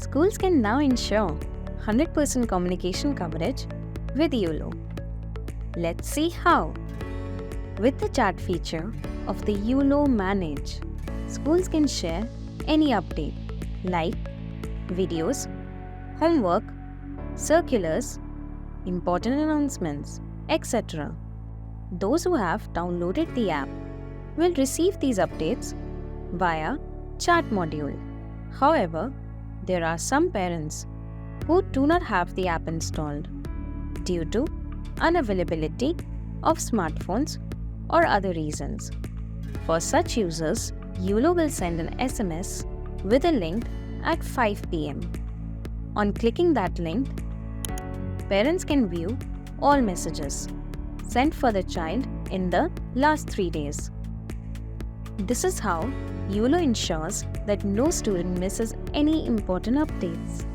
Schools can now ensure 100% communication coverage with Uolo. Let's see how. With the chat feature of the Uolo Manage, schools can share any update like videos, homework, circulars, important announcements, etc. Those who have downloaded the app will receive these updates via chat module. However, there are some parents who do not have the app installed due to unavailability of smartphones or other reasons. For such users, Uolo will send an SMS with a link at 5 p.m. On clicking that link, parents can view all messages sent for the child in the last 3 days. This is how Uolo ensures that no student misses any important updates.